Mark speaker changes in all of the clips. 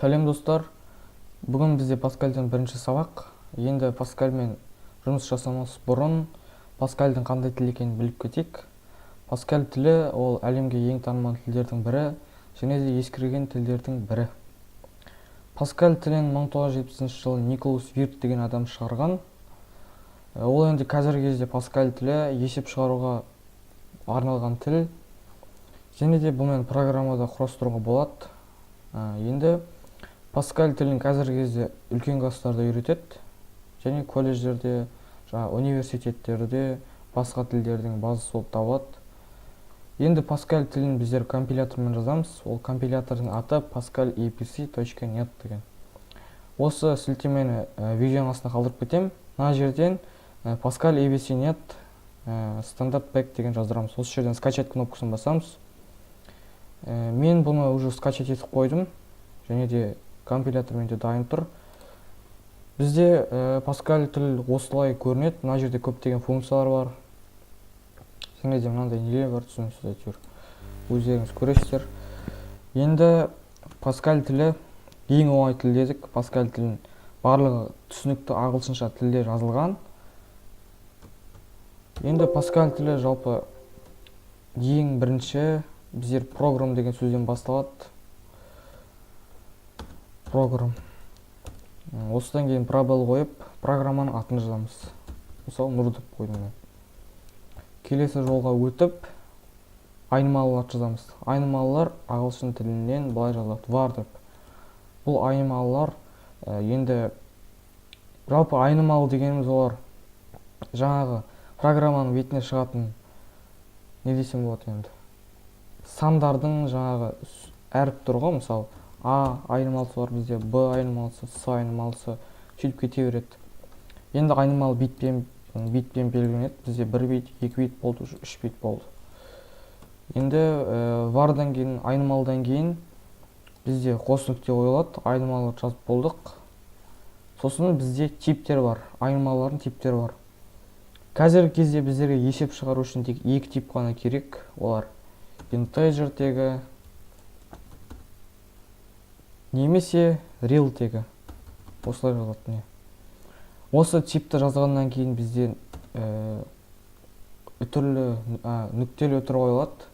Speaker 1: Сәлем достар, бүгін бізде Паскальден бірінші сабақ. Енді Паскальмен жұмыс жасамас бұрын Паскальдың қандай тіл екенін біліп кетейік. Паскаль тілі ол әлемге ең танымал тілдердің бірі, және де ескірген тілдердің бірі. Паскаль тілін 1970 жылы Николас Вирт деген адам шығарған. Ол енді қазіргі кезде Паскаль тілі есеп шығаруға арналған тіл, және де бұмен программада құрастыруға болады. Енді Паскаль тілін қазіргі кезде үлкен класстарда үйретеді, және колледждерде, университеттерде басқа тілдердің базасы болып табылады. Енді Паскаль тілін біздер компилятормен жазамыз. Ол компилятордың аты pascal.abc.net деген. Осы сілтемені видеоның астына қалдырып кетемін. Мына жерден pascal.abc.net стандарт пак деген жаздырамыз. Осы жерден скачать кнопкасын басамыз. Мен бұны уже скачать етіп қойдым, және де компилятормен де дайын тұр. Бізде Паскаль тіл осылай көрінеді. Мына жерде көптеген функциялар бар. Және де мынандай нелер бар, түсініксіз әйтеуір. Өздеріңіз көресіздер. Енді Паскаль тілі ең оңай тіл дедік. Паскаль тілін барлығы түсінікті ағылшынша тілде жазылған. Енді Паскаль тілі жалпы ең бірінші біздер программ деген сөзден басталады. Программ. Осыдан кейін пробел қойып, программаның атын жазамыз. Мысалы, нұр деп қойдым. Келесі жолға өтіп, айнымалылар жазамыз. Айнымалылар ағылшын тілінен былай жазылады, var деп. Бұл айнымалылар енді жалпы айнымалы дегеніміз олар жаңағы программаның бетіне шығатын не десем болады енді. Сандардың жаңағы әріп тұрғы, мысалы, А айнымалысы бар бізде, Б айнымалысы, С айнымалысы, сөйтіп кете береді. Енді айнымалы битпен белгіленеді. Бізде 1 бит, 2 бит болды, 3 бит болды. Енді varдан кейін, айнымалыдан кейін бізде қос нүкте қойылады, айнымалылар жазып болдық. Сосын бізде типтер бар, айнымалылардың типтері бар. Қазіргі кезде біздерге есеп шығару үшін тек 2 тип қана керек. Олар integer тегі немесе real тегі. Осылай жазылады. Осы типті жазғаннан кейін бізде нүктелі өтір қойылады.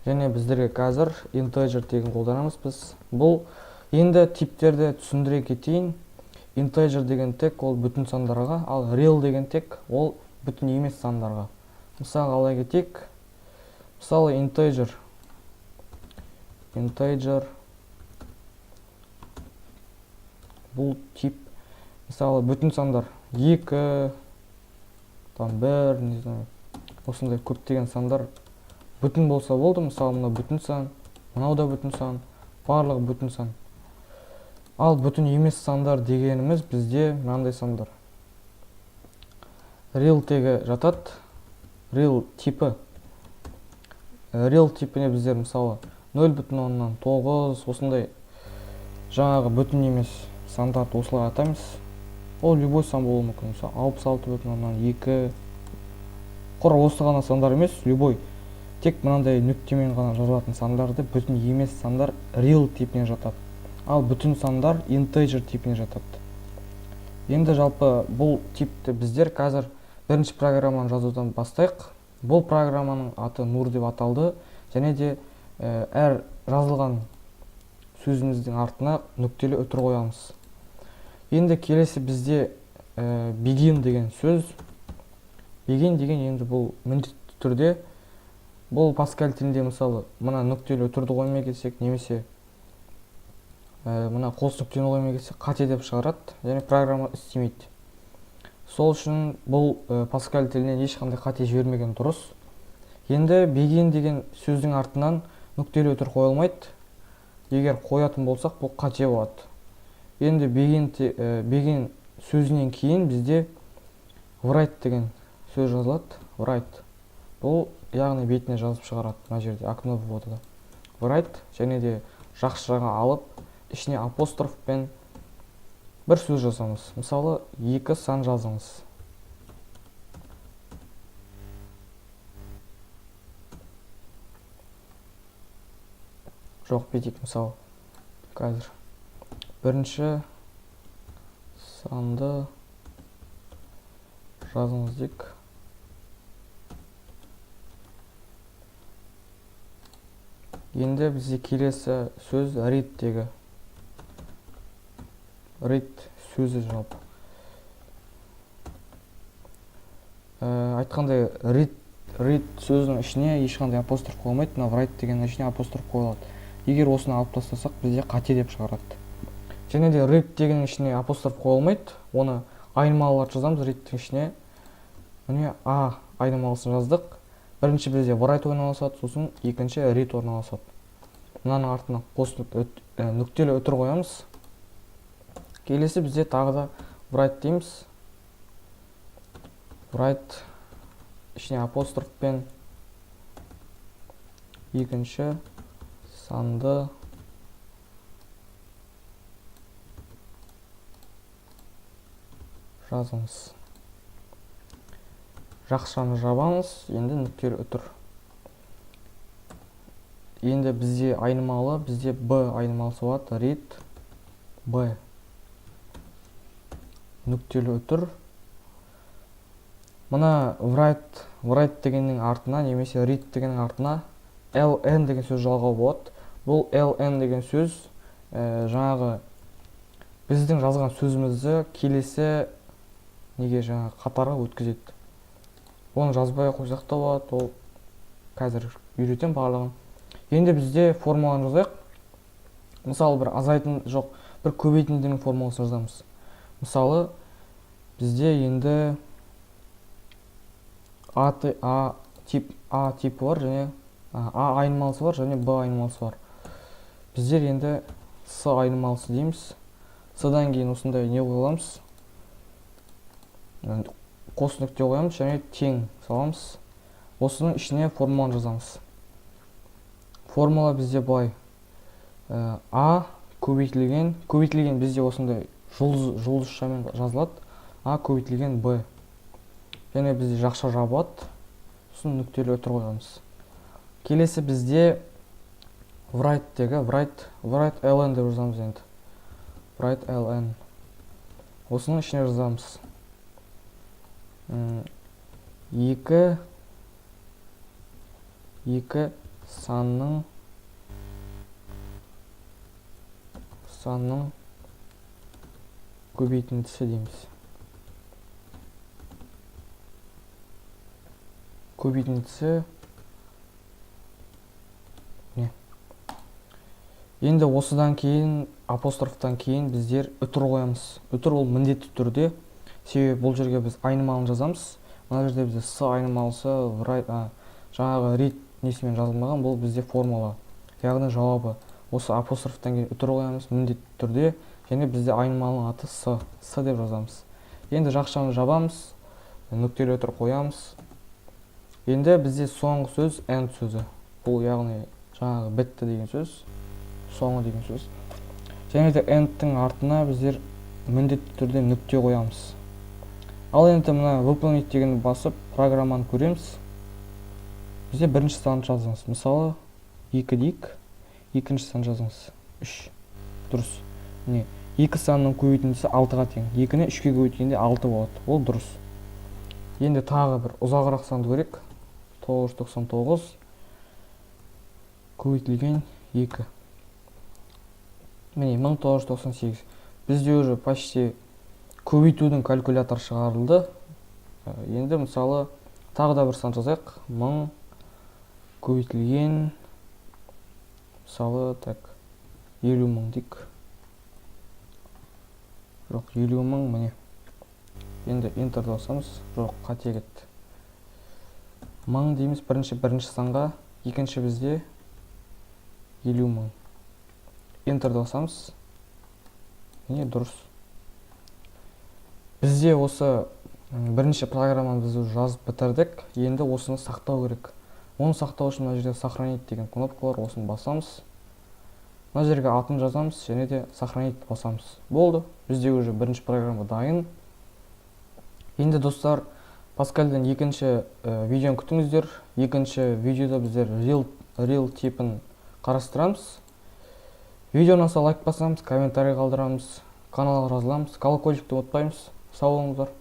Speaker 1: Және біздерге қазір integer тегін қолданамыз біз. Бұл енді типтерді түсіндіре кетейін. Integer деген тек ол бүтін сандарға, ал real деген тек ол бүтін емес сандарға. Мысалы алай кетейік. Мысалы integer бұл тип. Мысалы бүтін сандар 2, 1, осындай көптеген сандар бүтін болса болды. Мысалы мына бүтін сан, мынау да бүтін сан, барлығы бүтін сан. Ал бүтін емес сандар дегеніміз бізде мынандай сандар. Real тегі жатады. Real типі. Real типіне біздер мысалы 0,9 осындай жаңағы бүтін емес сандарды осылай атаймыз. Ол любой сан болуы мүмкін. 66,2. Құр осы ғана сандар емес, любой. Тек мынандай нүктемен ғана жазылатын сандарды бүтін емес сандар real типіне жатады. Ал бүтін сандар integer типіне жатады. Енді жалпы бұл типті біздер қазір бірінші программаны жазудан бастайық. Бұл программаның аты нұр деп аталды. Және де әр жазылған сөзіміздің артына нүктелі өтір қоямыз. Енді келесі бізде begin деген сөз. Begin деген енді бұл міндетті түрде. Бұл Паскаль тілінде мысалы мына нүктелі өтірді қоймай кетсек, немесе мына қос нүктені қоймай кетсек қате деп шығарады. Және программа істемейді. Сол үшін бұл Паскаль тілінен ешқандай қате жібермеген дұрыс. Енді begin деген сөздің артынан нүктелі өтір қойылмайды. Егер қоятын болсақ, бұл қате болады. Енді begin сөзінен кейін бізде write деген сөз жазылады. Write. Бұл яғни бетіне жазып шығарады. Мына жерде окно вводыда. Write және де жақсы жаға алып, ішіне апострофпен бір сөз жазамыз. Мысалы 2 сан жазыңыз. Жоқ, бетек мысалы қазір бірінші санды жазыңыз дейік. Енді бізде келесі сөз read-тегі. Read сөзі жалпы. Айтқандай read сөзінің ішіне ешқандай апостроф қойылмайды, мына write дегеннің ішіне апостроф қойылады. Егер осыны алып тастасақ, бізде қате деп шығарады. Және де read дегеннің ішіне апостроф қойылмайды, оны айнымалыларды жазамыз read-тің ішіне. Міне а айнымалысын жаздық. Бірінші бізде write орналасады, сосын екінші read орналасады. Мынаның артына нүктелі үтір қоямыз. Келесі бізде тағы да write дейміз. Write ішіне апострофпен екінші санды жазыңыз. Жақшаны жабамыз, енді нүктелі үтір. Енді бізде айнымалы, бізде б айнымалысы болады, read, б. Нүктелі үтір. Мына write дегеннің артына, немесе read дегеннің артына ln деген сөз жалғау болады. Бұл ln деген сөз жаңағы біздің жазған сөзімізді келесі неге жаңа қатарға өткізеді. Оны жазбай қойсақ та болады, ол қазір үйретем барлығын. Енді бізде формуланы жазайық. Мысалы бір азайтын жоқ, бір көбейтіндінің формуласын жазамыз. Мысалы бізде енді А типі бар, және А айнымалысы бар, және Б айнымалысы бар. Біздер енді С айнымалысы дейміз. С-дан кейін осындай не қойыламыз? Қос нүкте қоямыз, және тең саламыз. Осының ішіне формуланы жазамыз. Формула бізде былай. А көбейтілген бізде осындай жұлдызшамен жазылады. А көбейтілген Б. Және бізде жақша жабылады. Сосын нүктелі үтір қоямыз. Келесі бізде write-тегі write ln деп жазамыз енді. Write ln. Осының ішіне жазамыз. Екі санның көбейтіндісі дейміз. Көбейтіндісі енді осыдан кейін апострофтан кейін біздер үтір қоямыз. Үтір ол міндетті түрде, себебі бұл жерге біз айнымалын жазамыз. Мына жерде бізде с айнымалысы жаңағы read несімен жазылмаған, бұл бізде формула. Яғни жауабы осы апострофтан кейін үтір қоямыз міндетті түрде, және бізде айнымалының аты с деп жазамыз. Енді жақшаны жабамыз, нүктелі үтір қоямыз. Енді бізде соңғы сөз end сөзі. Бұл яғни жаңағы бітті деген сөз, соңы деген сөз. Және де endтің артына біздер міндетті түрде нүкте қоямыз. Ал енді мына выполнить дегенді басып программаны көреміз. Бізде бірінші санды жазыңыз. Мысалы 2 дейік, екінші сан жазыңыз 3. Дұрыс. Міне 2 санның көбейтіндісі 6-ға тең. 2-ні 3-ке көбейткенде 6 болады. Ол дұрыс. Енді тағы бір ұзағырақ санды көрейік. 999 көбейтілген 2. Міне 1998. Бізде уже почти көбейтудің калькулятор шығарылды. Енді мысалы тағы да бір сан жазайық. 1000 көбейтілген мысалы 50 000 дейік. Жоқ, 50 000 міне. Енді enter басамыз. Жоқ, қате кетті. 1000 дейміз бірінші санға, екінші бізде 50 000. Enter басамыз. Міне дұрыс. Бізде осы бірінші программаны біз жазып бітірдік. Енді осыны сақтау керек. Оны сақтау үшін мына жерде сохранить деген кнопка бар, осыны басамыз. Мына жерге атын жазамыз, және де сохранить басамыз. Болды. Бізде уже бірінші программа дайын. Енді достар, Паскальден екінші видеоны күтіңіздер. Екінші видеода біздер real типін қарастырамыз. Видео ұнаса лайк басамыз, комментарий қалдырамыз, каналға жазыламыз, колокольчикті ұмытпаймыз. Сау болыңыздар.